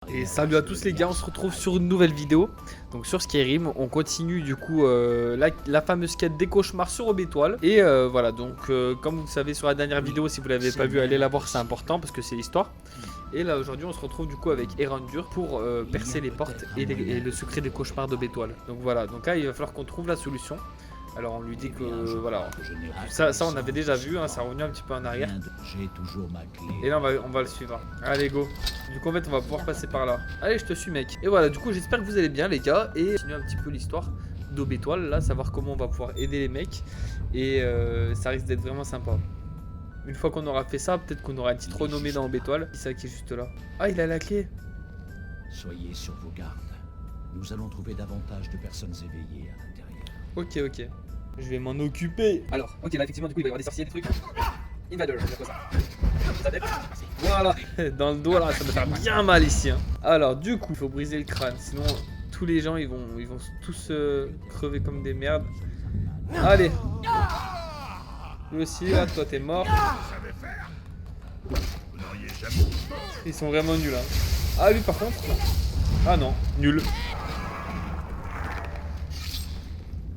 Et salut à tous les gars, on se retrouve sur une nouvelle vidéo. Donc sur Skyrim, on continue du coup la fameuse quête des cauchemars sur Aube Étoile. Et voilà, donc comme vous le savez sur la dernière vidéo, si vous l'avez pas vu, allez la voir, c'est important parce que c'est l'histoire. Et là aujourd'hui on se retrouve du coup avec Erandur pour percer les portes et le secret des cauchemars d'Aube Étoile. Donc voilà, donc là il va falloir qu'on trouve la solution. Alors on lui dit que voilà, ça on avait déjà vu, hein, ça revient un petit peu en arrière. Et là on va le suivre. Allez go. Du coup en fait on va pouvoir passer par là. Allez je te suis mec. Et voilà du coup j'espère que vous allez bien les gars. Et continuer un petit peu l'histoire d'Aube Étoile là, savoir comment on va pouvoir aider les mecs. Et ça risque d'être vraiment sympa. Une fois qu'on aura fait ça, peut-être qu'on aura un titre renommé dans Aube Étoile. C'est ça qui est juste là. Ah il a la clé. Soyez sur vos gardes. Nous allons trouver davantage de personnes éveillées à l'intérieur. Ok. Je vais m'en occuper. Alors, ok, là effectivement, du coup, il va y avoir des sorciers, des trucs. Invader, c'est quoi ça? Voilà. Dans le dos, là, ça va faire bien mal ici. Hein. Alors, du coup, il faut briser le crâne. Sinon, tous les gens, ils vont tous crever comme des merdes. Allez. Lui aussi, là, toi, t'es mort. Ils sont vraiment nuls, hein. Ah, lui, par contre. Ah non, nul.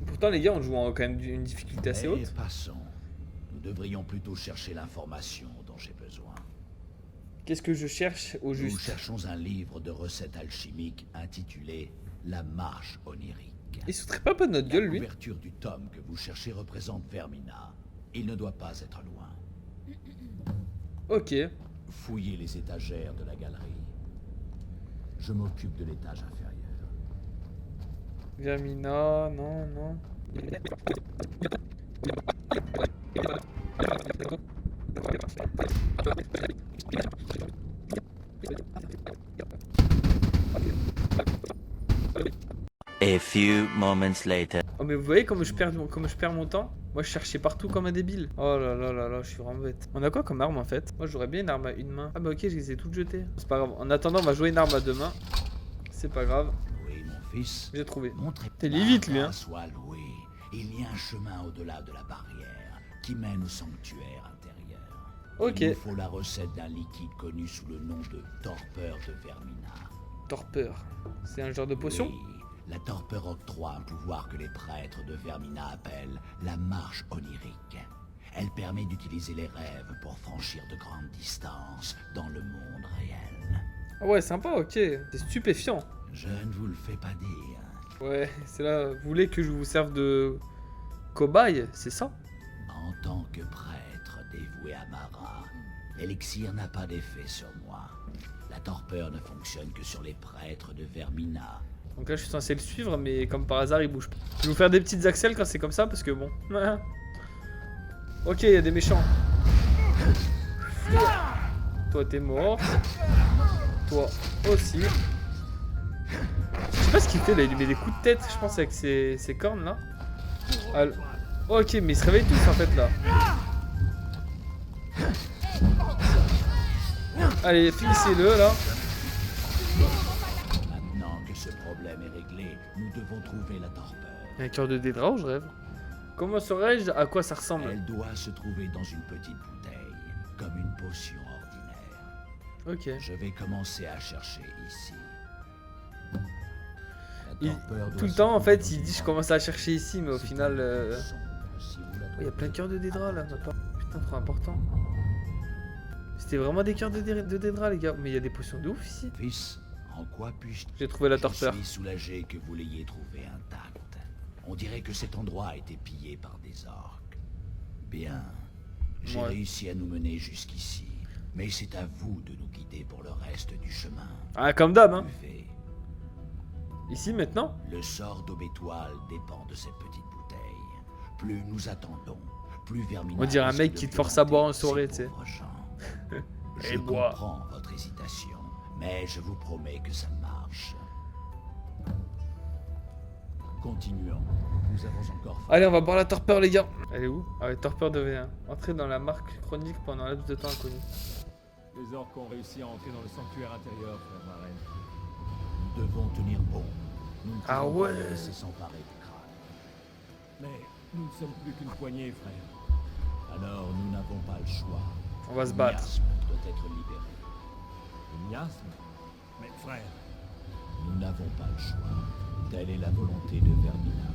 Pourtant les gars on joue en quand même une difficulté assez haute. Passons. Nous devrions plutôt chercher l'information dont j'ai besoin. Qu'est-ce que je cherche au juste? Nous cherchons un livre de recettes alchimiques intitulé La Marche onirique. Il se foutrait pas un peu de notre gueule lui? La couverture du tome que vous cherchez représente Vermina. Il ne doit pas être loin. Ok. Fouillez les étagères de la galerie. Je m'occupe de l'étage inférieur. Vermina, non. A few moments later. Oh mais vous voyez comme je perds mon temps? Moi je cherchais partout comme un débile. Oh là, je suis vraiment bête. On a quoi comme arme en fait? Moi j'aurais bien une arme à une main. Ah bah ok, je les ai toutes jetées. C'est pas grave. En attendant on va jouer une arme à deux mains. C'est pas grave. Oui, mon fils. J'ai trouvé. Montrez T'es vite lui hein. Soit loué. Il y a un chemin au-delà de la barrière qui mène au sanctuaire intérieur. Ok. Il nous faut la recette d'un liquide connu sous le nom de torpeur de Vermina. Torpeur. C'est un genre de potion? Oui, la torpeur octroie un pouvoir que les prêtres de Vermina appellent la marche onirique. Elle permet d'utiliser les rêves pour franchir de grandes distances dans le monde réel. Ah ouais sympa, ok. C'est stupéfiant. Je ne vous le fais pas dire. Ouais, c'est là, vous voulez que je vous serve de cobaye, c'est ça? En tant que prêtre dévoué à Mara, l'élixir n'a pas d'effet sur moi. La torpeur ne fonctionne que sur les prêtres de Vermina. Donc là je suis censé le suivre mais comme par hasard il bouge pas. Je vais vous faire des petites axelles quand c'est comme ça parce que bon. Ok, il y a des méchants. Toi t'es mort. Toi aussi. Je sais pas ce qu'il fait là, il lui met des coups de tête je pense avec ses cornes là. Ok mais ils se réveillent tous en fait là. Allez finissez-le là. Maintenant que ce problème est réglé, nous devons trouver la torpeur. Il y a un cœur de Dédra ou je rêve? Comment saurais-je à quoi ça ressemble? Elle doit se trouver dans une petite bouteille, comme une potion ordinaire. Ok. Je vais commencer à chercher ici. Tout le temps en fait il dit je commence à chercher ici mais au final il y a plein de cœurs de Dédra là maintenant. Putain trop important. C'était vraiment des cœurs de Dédra les gars. Mais il y a des potions de ouf ici. Fils, en quoi puis-je... J'ai trouvé la torpeur. Je suis soulagé que vous l'ayez trouvé intact. On dirait que cet endroit a été pillé par des orques. Bien. J'ai réussi à nous mener jusqu'ici. Mais c'est à vous de nous guider pour le reste du chemin. Ah comme d'hab hein. Buvez. Ici maintenant? Le sort d'Aube Étoile dépend de cette petite bouteille. Plus nous attendons, plus Vermina... On dirait un mec qui te force à boire en soirée, tu sais. Je comprends votre hésitation, mais je vous promets que ça marche. Continuons. Nous avons encore... Allez, on va boire la torpeur, les gars. Elle est où? Ah, la torpeur de V1. Entrer dans la marque chronique pendant un laps de temps inconnu. Les orques ont réussi à entrer dans le sanctuaire intérieur, frère Marraine. Nous devons tenir bon. Nous ne Ah pouvons pas ouais. les laisser s'emparer du crâne. Mais nous ne sommes plus qu'une poignée, frère. Alors nous n'avons pas le choix. On va se battre. Miasme doit être libéré. Le miasme? Mais frère, Nous n'avons pas le choix. Telle est la volonté de Vermina.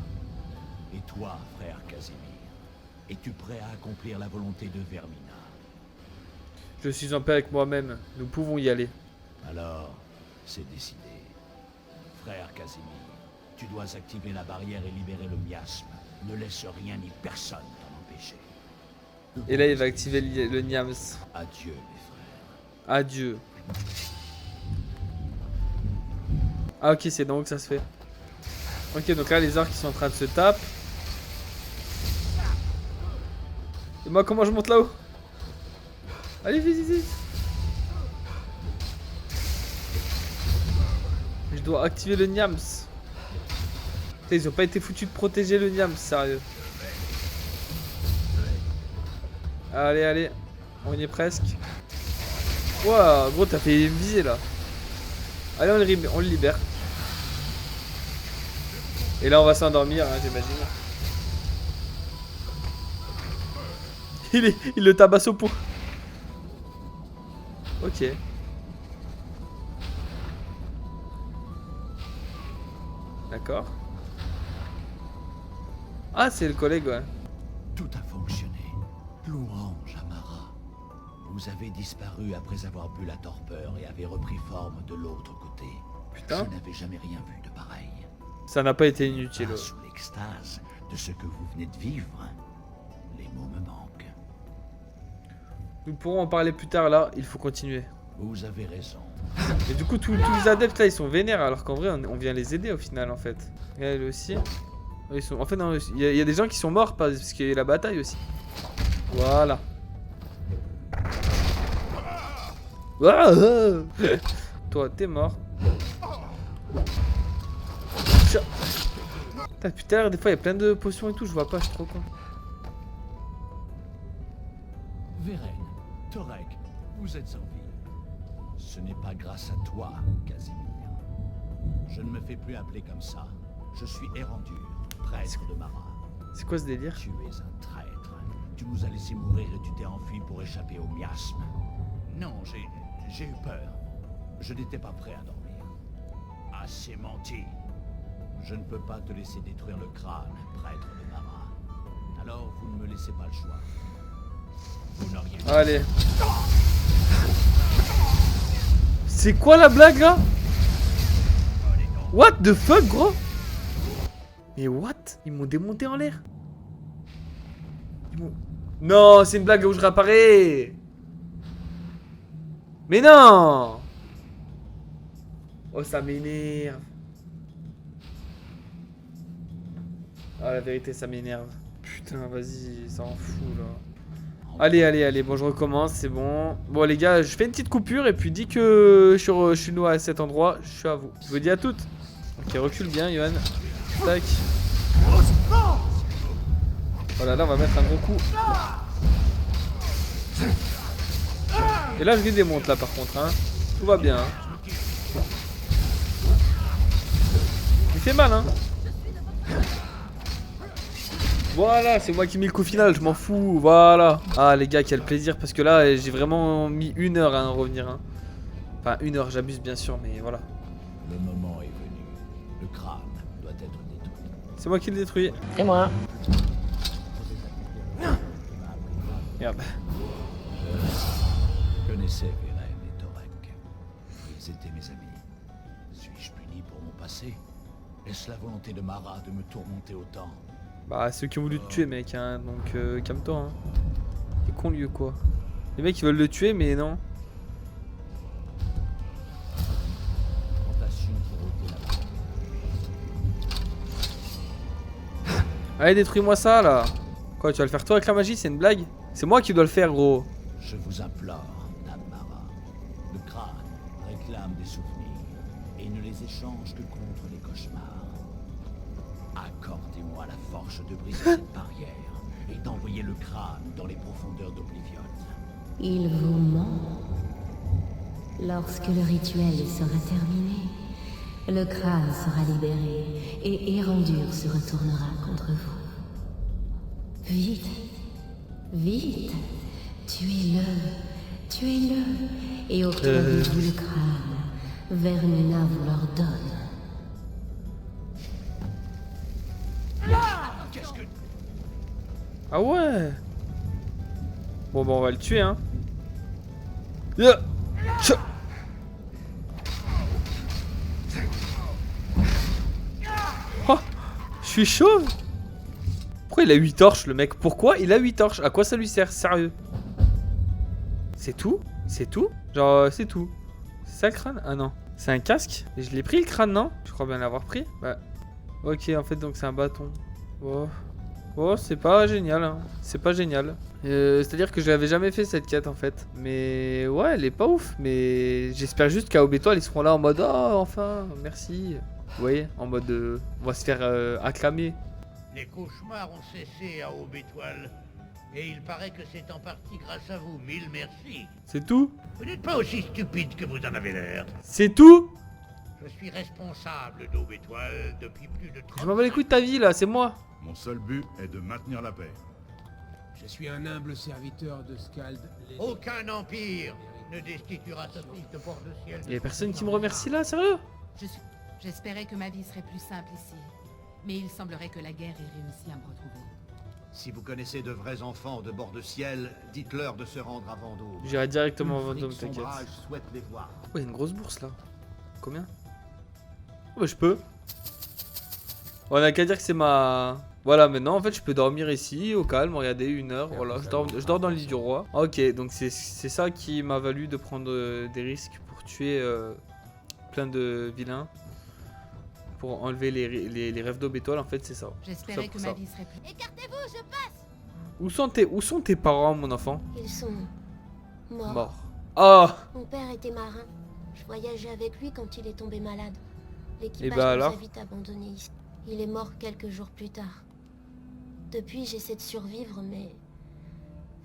Et toi, frère Casimir, es-tu prêt à accomplir la volonté de Vermina? Je suis en paix avec moi-même. Nous pouvons y aller. Alors, c'est décidé. Frère Casimir, tu dois activer la barrière et libérer le miasme. Ne laisse rien ni personne t'en empêcher. Et là, il va activer le Niams. Adieu, mes frères. Adieu. Ah ok, c'est donc que ça se fait. Ok, donc là, les orques qui sont en train de se taper. Et moi, comment je monte là-haut? Allez, vite, vite, vite. Je dois activer le Niams. Putain, ils ont pas été foutus de protéger le Niams, sérieux. Allez, allez. On y est presque. Ouah, gros, t'as fait viser là. Allez, on le libère. Et là, on va s'endormir, hein, j'imagine. Il le tabasse au pot. Ok. D'accord. Ah, c'est le collègue, ouais. Tout a fonctionné. Louange à Mara. Vous avez disparu après avoir bu la torpeur et avez repris forme de l'autre côté. Putain. Je n'avais jamais rien vu de pareil. Ça n'a pas été inutile. Pas sous l'extase de ce que vous venez de vivre. Les mots me manquent. Nous pourrons en parler plus tard, là, il faut continuer. Vous avez raison. Et du coup, tous les adeptes là, ils sont vénères, alors qu'en vrai, on vient les aider au final, en fait. Et elle aussi. Ils sont... En fait, non, il y a des gens qui sont morts parce qu'il y a eu la bataille aussi. Voilà. Ah, ah. Toi, t'es mort. Putain, des fois, il y a plein de potions et tout, je vois pas, je suis trop con. Veren, Torek, vous êtes en vie. Ce n'est pas grâce à toi, Casimir. Je ne me fais plus appeler comme ça. Je suis Erandur, prêtre de Mara. C'est quoi ce délire? Tu es un traître. Tu nous as laissé mourir et tu t'es enfui pour échapper au miasme. Non, j'ai eu peur. Je n'étais pas prêt à dormir. Assez menti. Je ne peux pas te laisser détruire le crâne, prêtre de Mara. Alors vous ne me laissez pas le choix. Vous n'auriez pas... Allez. C'est quoi la blague là? What the fuck, gros? Mais what? Ils m'ont démonté en l'air. Non, c'est une blague où je réapparais. Mais non. Oh, ça m'énerve. Ah, la vérité, ça m'énerve. Putain, vas-y, ça en fout là. Allez, allez, allez, bon je recommence, c'est bon. Bon les gars, je fais une petite coupure et puis dès que je suis nouveau à cet endroit, je suis à vous. Je vous dis à toutes. Ok, recule bien, Johan. Tac. Voilà, là on va mettre un gros coup. Et là je les démonte là par contre, hein. Tout va bien. Hein. Il fait mal, hein. Voilà, c'est moi qui ai mis le coup final, je m'en fous, voilà. Ah les gars, quel plaisir, parce que là, j'ai vraiment mis 1 heure à en revenir. Hein. Enfin, 1 heure, j'abuse bien sûr, mais voilà. Le moment est venu. Le crâne doit être détruit. C'est moi qui le détruis. Et moi. Merde. Je connaissais Veren et Torek. Ils étaient mes amis. Suis-je puni pour mon passé? Est-ce la volonté de Mara de me tourmenter autant? Bah, ceux qui ont voulu te tuer, mec, hein, donc calme-toi. Hein. C'est con lieu quoi. Les mecs ils veulent le tuer, mais non. Allez, détruis-moi ça là. Quoi, tu vas le faire toi avec la magie? C'est une blague? C'est moi qui dois le faire, gros. Je vous implore, Dame Mara. Le crâne réclame des souvenirs et ne les échange que contre les cauchemars. Accordez-moi la force de briser cette barrière et d'envoyer le crâne dans les profondeurs d'Oblivion. Il vous ment. Lorsque le rituel sera terminé, le crâne sera libéré et Erandur se retournera contre vous. Vite, vite, tuez-le, tuez-le, et obtenez-vous le crâne Vernina vous leur donne. Ah ouais. Bon bah on va le tuer hein. Yeah. Tcha. Oh, je suis chauve. Pourquoi il a 8 torches le mec? Pourquoi il a 8 torches? À quoi ça lui sert? Sérieux? C'est tout? C'est tout? Genre c'est tout. C'est ça le crâne? Ah non. C'est un casque? Et je l'ai pris le crâne non? Je crois bien l'avoir pris. Bah. Ok en fait donc c'est un bâton. Oh. Oh, c'est pas génial, hein. C'est pas génial. C'est-à-dire que je l'avais jamais fait cette quête en fait. Mais ouais, elle est pas ouf. Mais j'espère juste qu'à Aubétoile, ils seront là en mode oh, enfin, merci. Vous voyez, en mode on va se faire acclamer. Les cauchemars ont cessé à Aubétoile. Et il paraît que c'est en partie grâce à vous. Mille merci. C'est tout? Vous n'êtes pas aussi stupide que vous en avez l'air. C'est tout? Je suis responsable d'Aubétoile depuis plus de 30 Je m'en bats les couilles de ta vie là, c'est moi. Mon seul but est de maintenir la paix. Je suis un humble serviteur de Skald. Aucun empire ne destituera ce fils de bord de ciel. Y'a personne qui me remercie là, sérieux? J'espérais que ma vie serait plus simple ici. Mais il semblerait que la guerre ait réussi à me retrouver. Si vous connaissez de vrais enfants de bord de ciel, dites-leur de se rendre à Vendôme. J'irai directement à Vendôme, Ulfric t'inquiète. Sombrage souhaite les voir. Oh, y'a une grosse bourse là. Combien? Oh, bah je peux. On a qu'à dire que c'est ma... Voilà, maintenant en fait je peux dormir ici au calme, regardez 1 heure, voilà, je dors dans l'île du roi. Ok, donc c'est ça qui m'a valu de prendre des risques pour tuer plein de vilains. Pour enlever les rêves d'Aubétoile, en fait c'est ça. J'espérais que ma vie serait plus... Écartez-vous, je passe! Où sont tes parents mon enfant? Ils sont morts. Morts. Ah! Mon père était marin. Je voyageais avec lui quand il est tombé malade. Et L'équipage bah nous alors a vite abandonnés ici. Il est mort quelques jours plus tard. Depuis, j'essaie de survivre, mais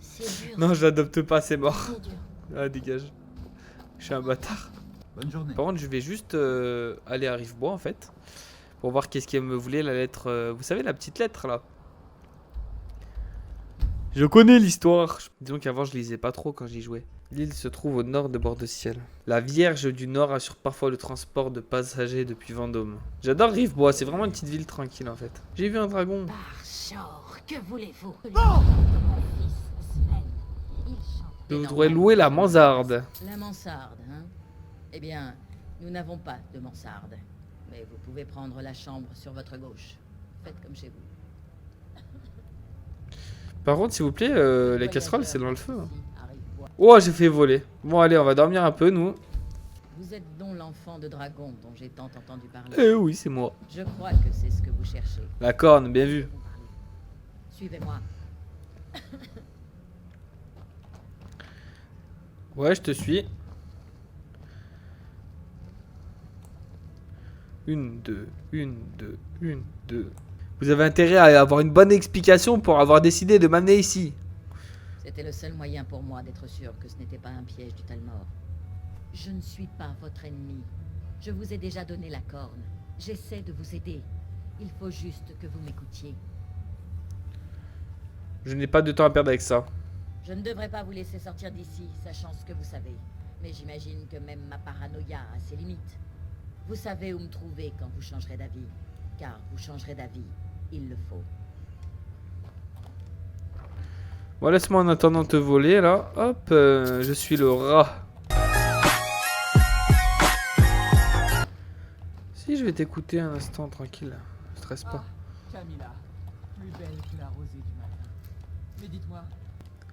c'est dur. Non, je l'adopte pas, c'est mort. C'est dur. Ah, dégage. Je suis un bâtard. Bonne journée. Par contre, je vais juste aller à Rivebois en fait. Pour voir qu'est-ce qu'elle me voulait, la lettre. Vous savez, la petite lettre là. Je connais l'histoire. Disons qu'avant, je lisais pas trop quand j'y jouais. L'île se trouve au nord de Bord de Ciel. La Vierge du Nord assure parfois le transport de passagers depuis Vendôme. J'adore Rivebois, c'est vraiment une petite ville tranquille en fait. J'ai vu un dragon. Parchor, que voulez-vous? Je voudrais louer la mansarde. La mansarde, hein? Eh bien, nous n'avons pas de mansarde. Mais vous pouvez prendre la chambre sur votre gauche. Faites comme chez vous. Par contre, s'il vous plaît, les casseroles, c'est dans le feu. Oh, j'ai fait voler. Bon, allez, on va dormir un peu, nous. Vous êtes donc l'enfant de dragon dont j'ai tant entendu parler. Eh oui, c'est moi. Je crois que c'est ce que vous cherchez. La corne, bien vu. Suivez-moi. Ouais, je te suis. 1, 2, 1, 2, 1, 2. Vous avez intérêt à avoir une bonne explication pour avoir décidé de m'amener ici. C'était le seul moyen pour moi d'être sûr que ce n'était pas un piège du Talmor. Je ne suis pas votre ennemi. Je vous ai déjà donné la corne. J'essaie de vous aider. Il faut juste que vous m'écoutiez. Je n'ai pas de temps à perdre avec ça. Je ne devrais pas vous laisser sortir d'ici, sachant ce que vous savez. Mais j'imagine que même ma paranoïa a ses limites. Vous savez où me trouver quand vous changerez d'avis. Car vous changerez d'avis. Il le faut. Bon, laisse-moi en attendant te voler, là. Hop, je suis le rat. Si, je vais t'écouter un instant, tranquille. Stresse pas. Camilla, plus belle que la rosée du matin. Mais dites-moi,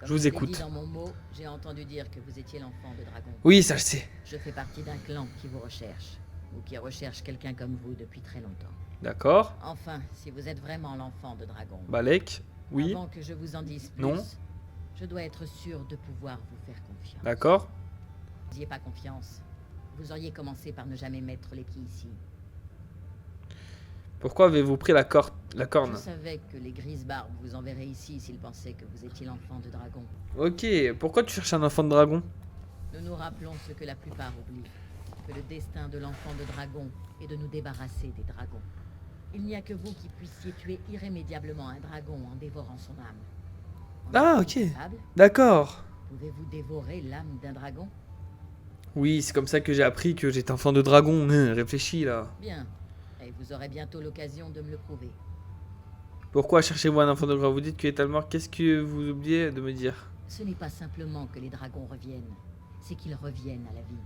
Comme Je vous l'ai écoute. dit dans mon mot, j'ai entendu dire que vous étiez l'enfant de dragon. Oui, ça je sais. Je fais partie d'un clan qui vous recherche. Ou qui recherche quelqu'un comme vous depuis très longtemps. D'accord. Enfin, si vous êtes vraiment l'enfant de dragon. Balek, oui. Avant que je vous en dise plus, Non. je dois être sûr de pouvoir vous faire confiance. D'accord. Vous n'ayez pas confiance. Vous auriez commencé par ne jamais mettre les pieds ici. Pourquoi avez-vous pris la corne? Je savais que les grises barbes vous enverraient ici s'ils pensaient que vous étiez l'enfant de dragon. Ok, pourquoi tu cherches un enfant de dragon? Nous nous rappelons ce que la plupart oublient. Que le destin de l'enfant de dragon est de nous débarrasser des dragons. Il n'y a que vous qui puissiez tuer irrémédiablement un dragon en dévorant son âme. Ah, ok. D'accord. Pouvez-vous dévorer l'âme d'un dragon? Oui, c'est comme ça que j'ai appris que j'étais enfant de dragon. Réfléchis là. Bien. Et vous aurez bientôt l'occasion de me le prouver. Pourquoi cherchez-vous un enfant de dragon? Vous dites que Ethelmort, qu'est-ce que vous oubliez de me dire? Ce n'est pas simplement que les dragons reviennent, c'est qu'ils reviennent à la vie.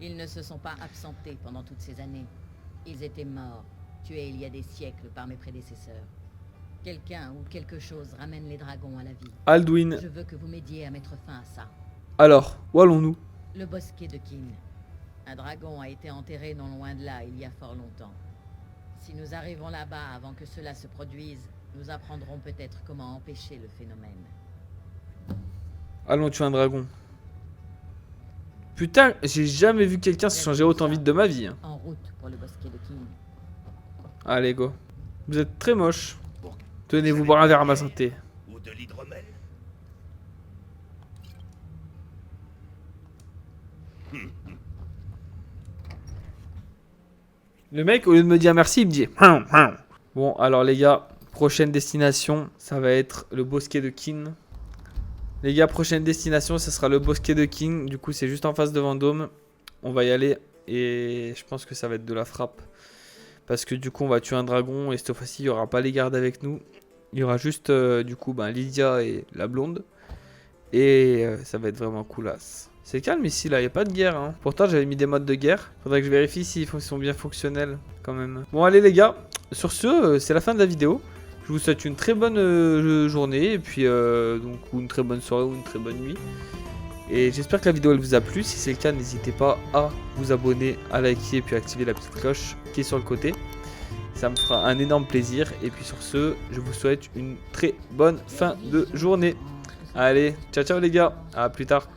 Ils ne se sont pas absentés pendant toutes ces années. Ils étaient morts, tués il y a des siècles par mes prédécesseurs. Quelqu'un ou quelque chose ramène les dragons à la vie. Alduin. Je veux que vous m'aidiez à mettre fin à ça. Alors, où allons-nous? Le bosquet de Kin. Un dragon a été enterré non loin de là il y a fort longtemps. Si nous arrivons là-bas avant que cela se produise, nous apprendrons peut-être comment empêcher le phénomène. Allons tuer un dragon. Putain, j'ai jamais vu quelqu'un se changer autant vite de ma vie. En route pour le bosquet de Kin. Allez, go. Vous êtes très moche. Tenez-vous boire un verre à ma santé. Ou de l'hydromel. Le mec, au lieu de me dire merci, il me dit... Bon, alors les gars, prochaine destination, ça va être le bosquet de Kin. Les gars, prochaine destination, ça sera le bosquet de Kin. Du coup, c'est juste en face de Vendôme. On va y aller et je pense que ça va être de la frappe. Parce que du coup, on va tuer un dragon et cette fois-ci, il n'y aura pas les gardes avec nous. Il y aura juste, du coup, Lydia et la blonde. Et ça va être vraiment coolasse. C'est calme ici, là, il n'y a pas de guerre. Hein. Pourtant, j'avais mis des modes de guerre. Faudrait que je vérifie s'ils sont bien fonctionnels, quand même. Bon, allez, les gars. Sur ce, c'est la fin de la vidéo. Je vous souhaite une très bonne journée. Et puis, donc, ou une très bonne soirée ou une très bonne nuit. Et j'espère que la vidéo, elle vous a plu. Si c'est le cas, n'hésitez pas à vous abonner, à liker et puis à activer la petite cloche qui est sur le côté. Ça me fera un énorme plaisir. Et puis, sur ce, je vous souhaite une très bonne fin de journée. Allez, ciao, ciao, les gars. À plus tard.